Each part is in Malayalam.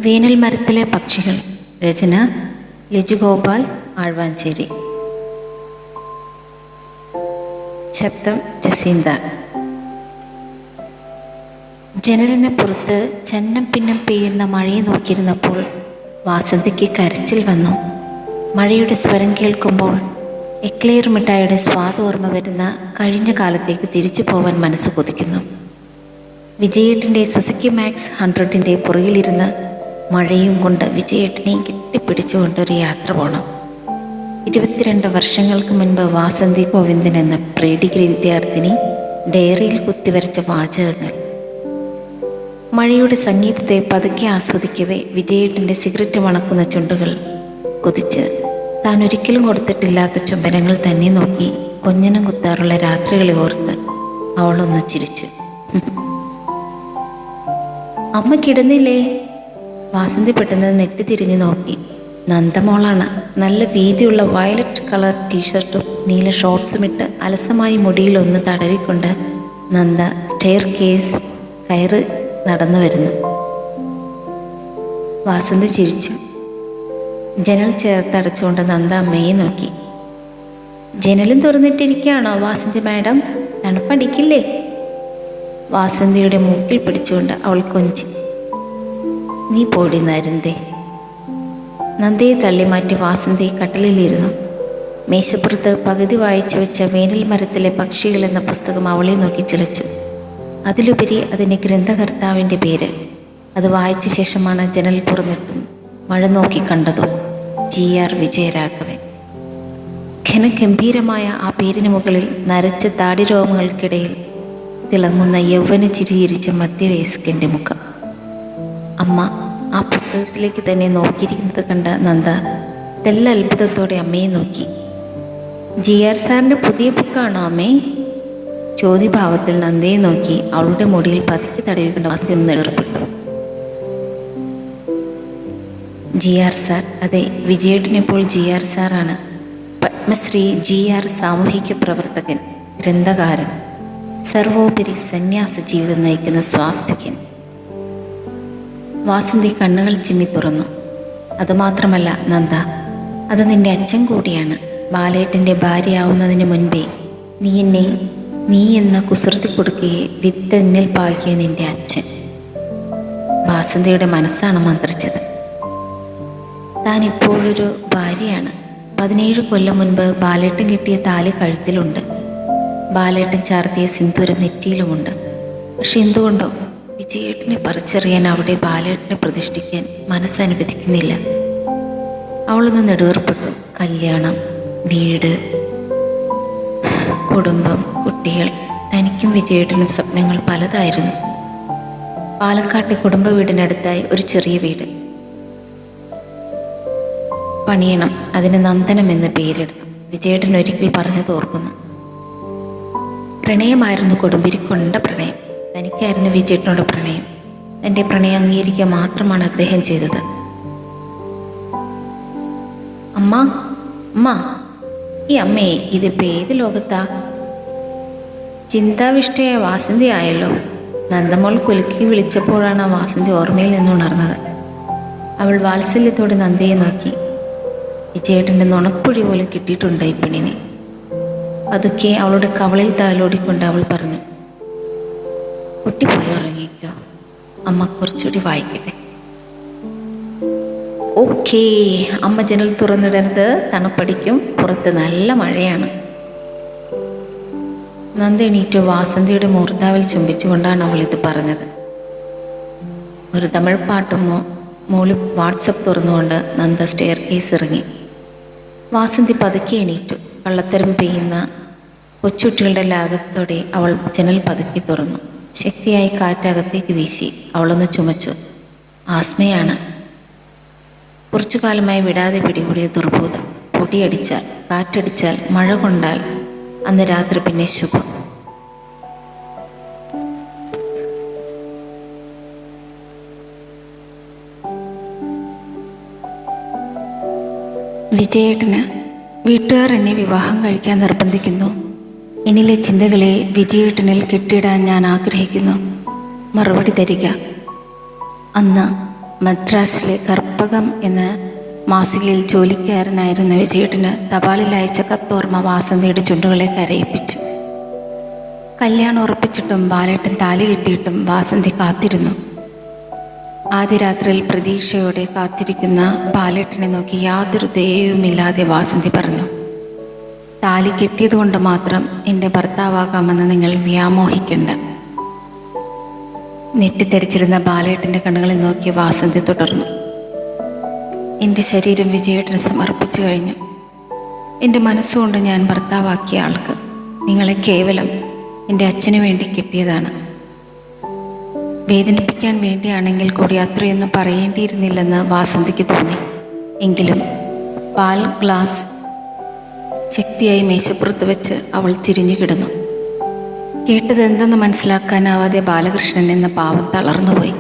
വേനൽ മരത്തിലെ പക്ഷികൾ. രചന ലിജു ഗോപാൽ ആഴ്വാഞ്ചേരി. ശബ്ദം ജസീന്ത. ജനലിന് പുറത്ത് ചന്നം പിന്നം പെയ്യുന്ന മഴയെ നോക്കിയിരുന്നപ്പോൾ വാസന്തിക്ക് കരച്ചിൽ വന്നു. മഴയുടെ സ്വരം കേൾക്കുമ്പോൾ എക്ലെയർ മിഠായിയുടെ സ്വാദ് ഓർമ്മ വരുന്ന കഴിഞ്ഞ കാലത്തേക്ക് തിരിച്ചു പോവാൻ മനസ്സ് കൊതിക്കുന്നു. വിജയേട്ടൻ്റെ സുസുക്കി മാക്സ് 100ൻ്റെ പുറകിലിരുന്ന് മഴയും കൊണ്ട് വിജയേട്ടനെ കെട്ടിപ്പിടിച്ചുകൊണ്ട് ഒരു യാത്ര പോകണം. 22 വർഷങ്ങൾക്ക് മുൻപ് വാസന്തി ഗോവിന്ദൻ എന്ന പ്രീ ഡിഗ്രി വിദ്യാർത്ഥിനി ഡയറിയിൽ കുത്തിവരച്ച വാചകങ്ങൾ. മഴയുടെ സംഗീതത്തെ പതുക്കെ ആസ്വദിക്കവേ വിജയേട്ടൻ്റെ സിഗരറ്റ് മണക്കുന്ന ചുണ്ടുകൾ കൊതിച്ച് താൻ ഒരിക്കലും കൊടുത്തിട്ടില്ലാത്ത ചുംബനങ്ങൾ തന്നെ നോക്കി കൊഞ്ഞനം കുത്താറുള്ള രാത്രികളെ ഓർത്ത് അവളൊന്ന് ചിരിച്ചു. അമ്മ കിടന്നില്ലേ? വാസന്തി പെട്ടെന്ന് നെട്ടിത്തിരിഞ്ഞു നോക്കി. നന്ദമോളാണ്. നല്ല വീതിയുള്ള വയലറ്റ് കളർ ടീഷർട്ടും നീല ഷോർട്ട്സും ഇട്ട് അലസമായി മുടിയിലൊന്ന് തടവിക്കൊണ്ട് നന്ദ സ്റ്റെയർ കേസ് കയറി നടന്നു വരുന്നു. വാസന്തി ചിരിച്ചു. ജനൽ ചേർത്തടച്ചുകൊണ്ട് നന്ദ അമ്മയെ നോക്കി. ജനലും തുറന്നിട്ടിരിക്കുകയാണോ വാസന്തി മാഡം? തണുപ്പടിക്കില്ലേ? വാസന്തിയുടെ മൂക്കിൽ പിടിച്ചുകൊണ്ട് അവൾ കൊഞ്ചി. നീ പോടി നരുന്തേ. നന്ദയെ തള്ളിമാറ്റി വാസന്തി കട്ടലിലിരുന്നു. മേശപ്പുറത്ത് പകുതി വായിച്ചു വെച്ച വേനൽ മരത്തിലെ പക്ഷികൾ എന്ന പുസ്തകം അവളെ നോക്കി ചിലച്ചു. അതിലുപരി അതിൻ്റെ ഗ്രന്ഥകർത്താവിൻ്റെ പേര്. അത് വായിച്ച ശേഷമാണ് ജനൽ തുറന്നിട്ടും മഴ നോക്കി കണ്ടതും GR വിജയരാഘവൻ. ഘനഗംഭീരമായ ആ പേരിന് മുകളിൽ നരച്ച താടിരോമങ്ങൾക്കിടയിൽ തിളങ്ങുന്ന യൗവന ചിരിയിരിച്ച മധ്യവയസ്കൻ്റെ മുഖം. അമ്മ ആ പുസ്തകത്തിലേക്ക് തന്നെ നോക്കിയിരിക്കുന്നത് കണ്ട നന്ദ തെല്ല അത്ഭുതത്തോടെ അമ്മയെ നോക്കി. GR സാറിൻ്റെ പുതിയ ബുക്കാണോ അമ്മേ? ചോദ്യഭാവത്തിൽ നന്ദയെ നോക്കി അവളുടെ മുടിയിൽ പതുക്കി തടവിക്കൊണ്ട് വാസന്തി ഒന്ന് ഏർപ്പെട്ടു. GR sir? അതെ, വിജയേട്ടനിപ്പോൾ GR സാറാണ്. പത്മശ്രീ GR, സാമൂഹിക പ്രവർത്തകൻ, ഗ്രന്ഥകാരൻ, സർവോപരി സന്യാസ ജീവിതം നയിക്കുന്ന സ്വാത്വികൻ. വാസന്തി കണ്ണുകൾ ചിമ്മി തുറന്നു. അതുമാത്രമല്ല നന്ദ, അത് നിന്റെ അച്ഛൻ കൂടിയാണ്. ബാലേട്ടൻ്റെ ഭാര്യയാവുന്നതിന് മുൻപേ നീ എന്ന കുസൃതി കൊടുക്കുകയെ വിത്തെന്നിൽ പാകിയ നിന്റെ അച്ഛൻ. വാസന്തിയുടെ മനസ്സാണ് മന്ത്രിച്ചത്. താൻ ഇപ്പോഴൊരു ഭാര്യയാണ്. 17 കൊല്ലം മുൻപ് ബാലേട്ടൻ കിട്ടിയ താലി കഴുത്തിലുണ്ട്. ബാലേട്ടൻ ചാർത്തിയ സിന്ദൂരം നെറ്റിയിലുമുണ്ട്. പക്ഷെ എന്തുകൊണ്ടോ വിജയേട്ടനെ പറിച്ചെറിയാൻ അവിടെ ബാലേട്ടനെ പ്രതിഷ്ഠിക്കാൻ മനസ്സനുവദിക്കുന്നില്ല. അവളൊന്ന് നെടുവേർപ്പെട്ടു. കല്യാണം, വീട്, കുടുംബം, കുട്ടികൾ. തനിക്കും വിജയേട്ടനും സ്വപ്നങ്ങൾ പലതായിരുന്നു. പാലക്കാട്ടെ കുടുംബ വീടിനടുത്തായി ഒരു ചെറിയ വീട് പണിയണം. അതിന് നന്ദനം എന്ന് പേരിടണം. വിജയേട്ടൻ ഒരിക്കൽ പറഞ്ഞത് ഓർക്കുന്നു. പ്രണയമായിരുന്നു കൊടുമ്പിരിക്കൊണ്ട പ്രണയം. തനിക്കായിരുന്നു വിജയേട്ടനോട് പ്രണയം. തൻ്റെ പ്രണയം അംഗീകരിക്കുക മാത്രമാണ് അദ്ദേഹം ചെയ്തത്. അമ്മ, ഈ അമ്മയെ, ഇതിപ്പോൾ ഏത് ലോകത്താ? ചിന്താവിഷ്ടയായ വാസന്തി ആയല്ലോ. നന്ദമോൾ കുലുക്കി വിളിച്ചപ്പോഴാണ് ആ വാസന്തി ഓർമ്മയിൽ നിന്നുണർന്നത്. അവൾ വാത്സല്യത്തോടെ നന്ദയെ നോക്കി. വിജയേട്ടൻ്റെ നുണക്കുഴി പോലെ കിട്ടിയിട്ടുണ്ട് ഈ പെണ്ണിനെ. അതൊക്കെ അവളുടെ കവളിൽ താലോടിക്കൊണ്ട് അവൾ പറഞ്ഞു, പൊട്ടിപ്പോയി ഉറങ്ങിക്കോ, അമ്മ കുറച്ചുകൂടി വായിക്കട്ടെ. ഓക്കേ. അമ്മ ജനൽ തുറന്നിടരുത്, തണുപ്പടിക്കും, പുറത്ത് നല്ല മഴയാണ്. നന്ദ എണീറ്റു വാസന്തിയുടെ മൂർധാവിൽ ചുംബിച്ചുകൊണ്ടാണ് അവൾ ഇത് പറഞ്ഞത്. ഒരു തമിഴ് പാട്ടും മോളി വാട്സപ്പ് തുറന്നുകൊണ്ട് നന്ദ സ്റ്റെയർ കേസ് ഇറങ്ങി. വാസന്തി പതുക്കെ എണീറ്റു. കള്ളത്തരം പെയ്യുന്ന കൊച്ചുകുട്ടികളുടെ ലാഘത്തോടെ അവൾ ജനൽ പതുക്കി തുറന്നു. ശക്തിയായി കാറ്റകത്തേക്ക് വീശി. അവളൊന്ന് ചുമച്ചു. ആസ്മയാണ്. കുറച്ചു കാലമായി വിടാതെ പിടികൂടിയ ദുർബോധം. പൊടിയടിച്ചാൽ, കാറ്റടിച്ചാൽ, മഴ കൊണ്ടാൽ അന്ന് രാത്രി പിന്നെ ശുഭം. വിജയേട്ടന് വീട്ടുകാർ എന്നെ വിവാഹം കഴിക്കാൻ നിർബന്ധിക്കുന്നു. എന്നിലെ ചിന്തകളെ വിജയേട്ടനിൽ കെട്ടിയിടാൻ ഞാൻ ആഗ്രഹിക്കുന്നു. മറുപടി തരിക. അന്ന് മദ്രാസിലെ കർപ്പകം എന്ന മാസികയിൽ ജോലിക്കാരനായിരുന്ന വിജയേട്ടന് തപാലിൽ അയച്ച കത്തോർമ്മ വാസന്തിയുടെ ചുണ്ടുകളെ കരയിപ്പിച്ചു. കല്യാണം ഉറപ്പിച്ചിട്ടും ബാലേട്ടൻ താലി കെട്ടിയിട്ടും വാസന്തി കാത്തിരുന്നു. ആദ്യ രാത്രിയിൽ പ്രതീക്ഷയോടെ കാത്തിരിക്കുന്ന ബാലേട്ടനെ നോക്കി യാതൊരു ദയവുമില്ലാതെ വാസന്തി പറഞ്ഞു, താലി കെട്ടിയതുകൊണ്ട് മാത്രം എൻ്റെ ഭർത്താവാകാമെന്ന് നിങ്ങൾ വ്യാമോഹിക്കണ്ട. നെറ്റിത്തെറിച്ചിരുന്ന ബാലേട്ടൻ്റെ കണ്ണുകളിൽ നോക്കി വാസന്തി തുടർന്നു, എൻ്റെ ശരീരം വിജയേട്ടന് സമർപ്പിച്ചു കഴിഞ്ഞു. എൻ്റെ മനസ്സുകൊണ്ട് ഞാൻ ഭർത്താവാക്കിയ ആൾക്ക് നിങ്ങളെ കേവലം എൻ്റെ അച്ഛനു വേണ്ടി കിട്ടിയതാണ്. വേദനിപ്പിക്കാൻ വേണ്ടിയാണെങ്കിൽ കൂടി അത്രയൊന്നും പറയേണ്ടിയിരുന്നില്ലെന്ന് വാസന്തിക്ക് തോന്നി. എങ്കിലും പാൽ ഗ്ലാസ് ശക്തിയായി മേശപ്പുറത്ത് വെച്ച് അവൾ തിരിഞ്ഞു കിടന്നു. കേട്ടതെന്തെന്ന് മനസ്സിലാക്കാനാവാതെ ബാലകൃഷ്ണൻ എന്ന പാവം തളർന്നുപോയി.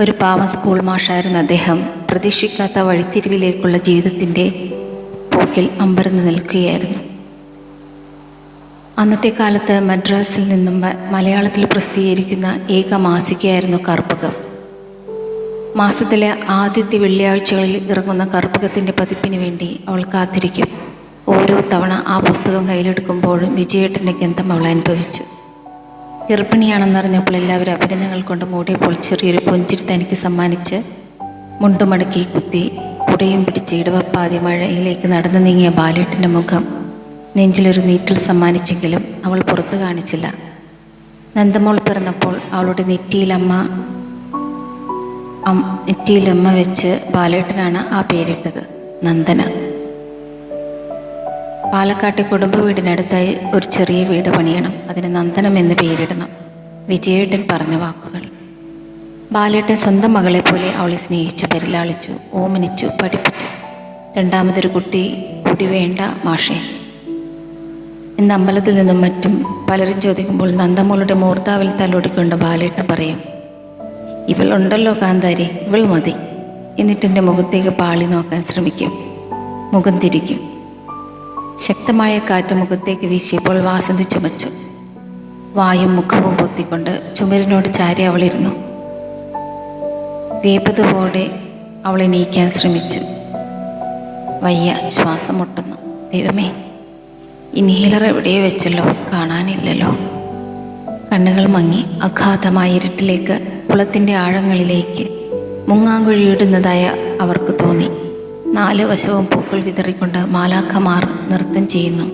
ഒരു പാവം സ്കൂൾ മാഷായിരുന്ന അദ്ദേഹം പ്രതീക്ഷിക്കാത്ത വഴിത്തിരിവിലേക്കുള്ള ജീവിതത്തിൻ്റെ പോക്കിൽ അമ്പരന്ന് നിൽക്കുകയായിരുന്നു. അന്നത്തെ കാലത്ത് മദ്രാസിൽ നിന്നും മലയാളത്തിൽ പ്രസിദ്ധീകരിക്കുന്ന ഏക മാസികയായിരുന്നു കർപ്പകം. മാസത്തിലെ ആദ്യത്തെ വെള്ളിയാഴ്ചകളിൽ ഇറങ്ങുന്ന കർപ്പകത്തിൻ്റെ പതിപ്പിന് വേണ്ടി അവൾ കാത്തിരിക്കും. ഓരോ തവണ ആ പുസ്തകം കയ്യിലെടുക്കുമ്പോഴും വിജയേട്ടൻ്റെ ഗന്ധം അവൾ അനുഭവിച്ചു. ഗർഭിണിയാണെന്നറിഞ്ഞപ്പോൾ എല്ലാവരും അഭിനന്ദനങ്ങൾ കൊണ്ട് മൂടിയപ്പോൾ ചെറിയൊരു പുഞ്ചിരി തനിക്ക് സമ്മാനിച്ച് മുണ്ടുമടക്കി കുത്തി കുടയും പിടിച്ച് ഇടവപ്പാതി മഴയിലേക്ക് നടന്നു നീങ്ങിയ ബാലേട്ടൻ്റെ മുഖം നെഞ്ചിലൊരു നീറ്റൽ സമ്മാനിച്ചെങ്കിലും അവൾ പുറത്തു കാണിച്ചില്ല. നന്ദമോൾ പിറന്നപ്പോൾ അവളുടെ നെറ്റിയിലമ്മ വെച്ച് ബാലേട്ടനാണ് ആ പേരിട്ടത്, നന്ദന. പാലക്കാട്ടെ കുടുംബ വീടിനടുത്തായി ഒരു ചെറിയ വീട് പണിയണം, അതിന് നന്ദനം എന്ന് പേരിടണം. വിജയേട്ടൻ പറഞ്ഞ വാക്കുകൾ. ബാലേട്ടൻ സ്വന്തം മകളെ പോലെ അവളെ സ്നേഹിച്ചു, പരിലാളിച്ചു, ഓമനിച്ചു, പഠിപ്പിച്ചു. രണ്ടാമതൊരു കുട്ടി കൂടി വേണ്ട മാഷേ ഇന്ന് അമ്പലത്തിൽ നിന്നും മറ്റും പലരും ചോദിക്കുമ്പോൾ നന്ദമോളുടെ മൂർത്താവിൽ തലോടിക്കൊണ്ട് ബാലേട്ടൻ പറയും, ഇവളുണ്ടല്ലോ കാന്താരി, ഇവൾ മതി. എന്നിട്ടെൻ്റെ മുഖത്തേക്ക് പാളി നോക്കാൻ ശ്രമിക്കും, മുഖം തിരിക്കും. ശക്തമായ കാറ്റ് മുഖത്തേക്ക് വീശിയപ്പോൾ വാസന്തി ചുമച്ചു. വായും മുഖവും പൊത്തിക്കൊണ്ട് ചുമരിനോട് ചാരി അവളിരുന്നു. വേപതുപോലെ അവളെ നീക്കാൻ ശ്രമിച്ചു. വയ്യ, ശ്വാസം മുട്ടുന്നു. ദൈവമേ, ഇൻഹീലർ എവിടെയോ വെച്ചല്ലോ, കാണാനില്ലല്ലോ. കണ്ണുകൾ മങ്ങി അഗാധമായ ഇരുട്ടിലേക്ക്, കുളത്തിൻ്റെ ആഴങ്ങളിലേക്ക് മുങ്ങാങ്കുഴിയിടുന്നതായ അവർക്ക് തോന്നി. 4 വശവും പൂക്കൾ വിതറിക്കൊണ്ട് മാലാഖമാർ നൃത്തം ചെയ്യുന്നു.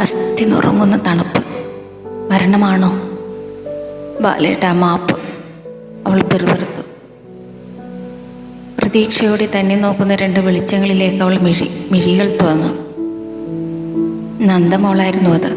അസ്ഥി നുറങ്ങുന്ന തണുപ്പ്. മരണമാണോ? ബാലേട്ട, മാപ്പ്. അവൾ പെറുപെറുത്തു. പ്രതീക്ഷയോടെ തന്നെ നോക്കുന്ന 2 വെളിച്ചങ്ങളിലേക്ക് അവൾ മിഴികൾ തുറന്നു. നന്ദമോളായിരുന്നു അത്.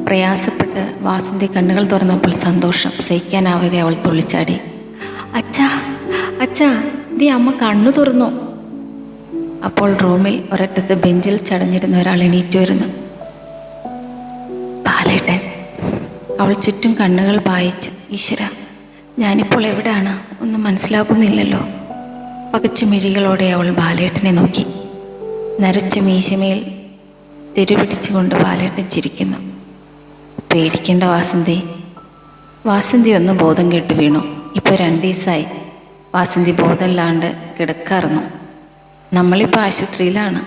പ്രയാസപ്പെട്ട് വാസന്തി കണ്ണുകൾ തുറന്നപ്പോൾ സന്തോഷം സഹിക്കാനാവാതെ അവൾ തുള്ളിച്ചാടി. അച്ഛാ, അച്ഛാ, ദേ അമ്മ കണ്ണു തുറന്നു. അപ്പോൾ റൂമിൽ ഒരറ്റത്ത് ബെഞ്ചിൽ ചടഞ്ഞിരുന്ന ഒരാൾ എണീറ്റു വരുന്നു. ബാലേട്ടൻ. അവൾ ചുറ്റും കണ്ണുകൾ പായിച്ചു. ഈശ്വര, ഞാനിപ്പോൾ എവിടെയാണ്? ഒന്നും മനസ്സിലാകുന്നില്ലല്ലോ. പകച്ചു മിഴികളോടെ അവൾ ബാലേട്ടനെ നോക്കി. നരച്ച മീശമേൽ തെരുപിടിച്ചുകൊണ്ട് ബാലേട്ടൻ ചിരിക്കുന്നു. പേടിക്കേണ്ട വാസന്തി. വാസന്തി ഒന്ന് ബോധം കെട്ടു വീണു. ഇപ്പോൾ 2 ദിവസമായി വാസന്തി ബോധമില്ലാണ്ട് കിടക്കാറുന്നു. നമ്മളിപ്പോൾ ആശുപത്രിയിലാണ്.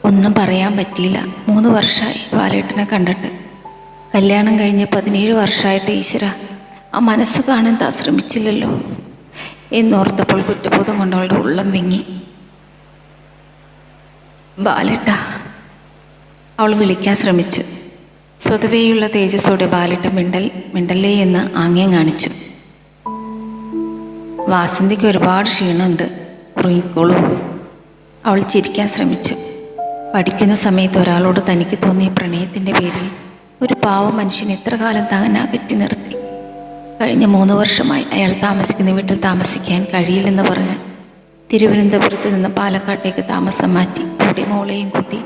ഒന്നും പറയാൻ പറ്റിയില്ല. 3 വർഷമായി ബാലേട്ടനെ കണ്ടിട്ട്. കല്യാണം കഴിഞ്ഞ് 17 വർഷമായിട്ട് ഈശ്വര, ആ മനസ്സ് കാണാൻ ശ്രമിച്ചില്ലല്ലോ എന്നോർത്തപ്പോൾ കുറ്റബോധം കൊണ്ട് അവളുടെ ഉള്ളം വിങ്ങി. ബാലേട്ട, അവൾ വിളിക്കാൻ ശ്രമിച്ചു. സ്വതവേയുള്ള തേജസ്സോടെ ബാലേട്ട മിണ്ടല്ലേ എന്ന് ആംഗ്യം കാണിച്ചു. വാസന്തിക്ക് ഒരുപാട് ക്ഷീണമുണ്ട്, ഉറങ്ങിക്കോളൂ. അവൾ ചിരിക്കാൻ ശ്രമിച്ചു. പഠിക്കുന്ന സമയത്ത് ഒരാളോട് തനിക്ക് തോന്നിയ പ്രണയത്തിൻ്റെ പേരിൽ ഒരു പാവ മനുഷ്യൻ എത്ര കാലം താൻ അകറ്റി നിർത്തി. കഴിഞ്ഞ 3 വർഷമായി അയാൾ താമസിക്കുന്ന വീട്ടിൽ താമസിക്കാൻ കഴിയില്ലെന്ന് പറഞ്ഞ് തിരുവനന്തപുരത്ത് നിന്ന് പാലക്കാട്ടേക്ക് താമസം മാറ്റി. കൂടി മോളെയും കൂട്ടി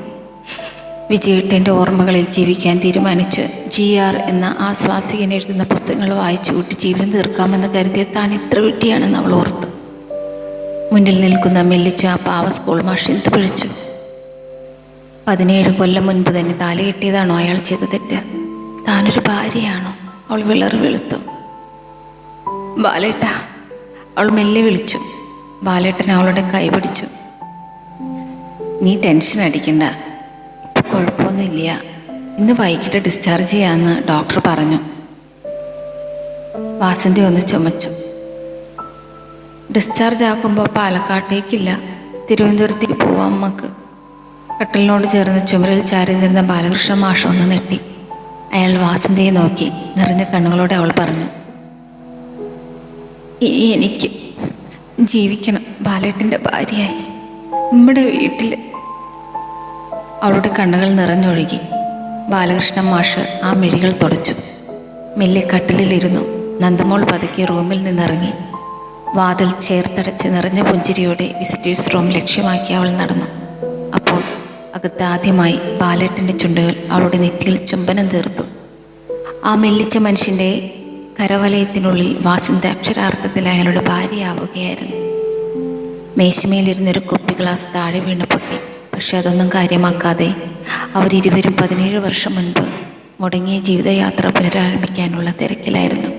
വിജയേട്ടൻ്റെ ഓർമ്മകളിൽ ജീവിക്കാൻ തീരുമാനിച്ച് GR എന്ന ആ സ്വാത്വികൻ എഴുതുന്ന പുസ്തകങ്ങൾ വായിച്ചു കൂട്ടി ജീവിതം തീർക്കാമെന്ന് കരുതിയ താൻ എത്ര വിട്ടിയാണെന്ന് അവൾ ഓർത്തു. മുന്നിൽ നിൽക്കുന്ന മെല്ലിച്ച ആ പാവ സ്കൂൾ മാഷ് എന്ത് പിഴിച്ചു. 17 കൊല്ലം മുൻപ് തന്നെ താലി കെട്ടിയതാണോ അയാൾ ചെയ്ത തെറ്റ്? താനൊരു ഭാര്യയാണോ? അവൾ വിളറി വെളുത്തു. ബാലേട്ട, അവൾ മെല്ലെ വിളിച്ചു. ബാലേട്ടൻ അവളുടെ കൈ പിടിച്ചു. നീ ടെൻഷൻ അടിക്കണ്ട, ഇപ്പം കുഴപ്പമൊന്നുമില്ല. ഇന്ന് വൈകിട്ട് ഡിസ്ചാർജ് ചെയ്യാമെന്ന് ഡോക്ടർ പറഞ്ഞു. വാസന്തി ഒന്ന് ചുമച്ചു. ഡിസ്ചാർജ് ആക്കുമ്പോൾ പാലക്കാട്ടേക്കില്ല, തിരുവനന്തപുരത്തേക്ക് പോവാം നമുക്ക്. കട്ടിലിനോട് ചേർന്ന് ചുമരിൽ ചാരി നിന്നിരുന്ന ബാലകൃഷ്ണ മാഷ് ഒന്ന് നെട്ടി. അയാൾ വാസന്തിയെ നോക്കി നിറഞ്ഞ കണ്ണുകളോടെ അവൾ പറഞ്ഞു, ഇനി എനിക്ക് ജീവിക്കണം ബാലേട്ടൻ്റെ ഭാര്യയായി നമ്മുടെ വീട്ടിൽ. അവളുടെ കണ്ണുകൾ നിറഞ്ഞൊഴുകി. ബാലകൃഷ്ണ മാഷ് ആ മിഴികൾ തുടച്ചു. മെല്ലെ കട്ടിലിലിരുന്നു. നന്ദമോൾ പതുക്കെ റൂമിൽ നിന്നിറങ്ങി. വാതിൽ ചേർത്തടച്ച് നിറഞ്ഞ പുഞ്ചിരിയോടെ വിസിറ്റേഴ്സ് റൂം ലക്ഷ്യമാക്കി അവൾ നടന്നു. അപ്പോൾ അകത്ത് ആദ്യമായി ബാലേട്ടൻ്റെ ചുണ്ടുകൾ അവളുടെ നെറ്റിയിൽ ചുംബനം തീർത്തു. ആ മെല്ലിച്ച മനുഷ്യൻ്റെ കരവലയത്തിനുള്ളിൽ വാസന്തി അക്ഷരാർത്ഥത്തിൽ അയാളുടെ ഭാര്യയാവുകയായിരുന്നു. മേശമേലിരുന്നൊരു കുപ്പി ഗ്ലാസ് താഴെ വീണ് പൊട്ടി. പക്ഷെ അതൊന്നും കാര്യമാക്കാതെ അവരിരുവരും 17 വർഷം മുൻപ് മുടങ്ങിയ ജീവിതയാത്ര പുനരാരംഭിക്കാനുള്ള തിരക്കിലായിരുന്നു.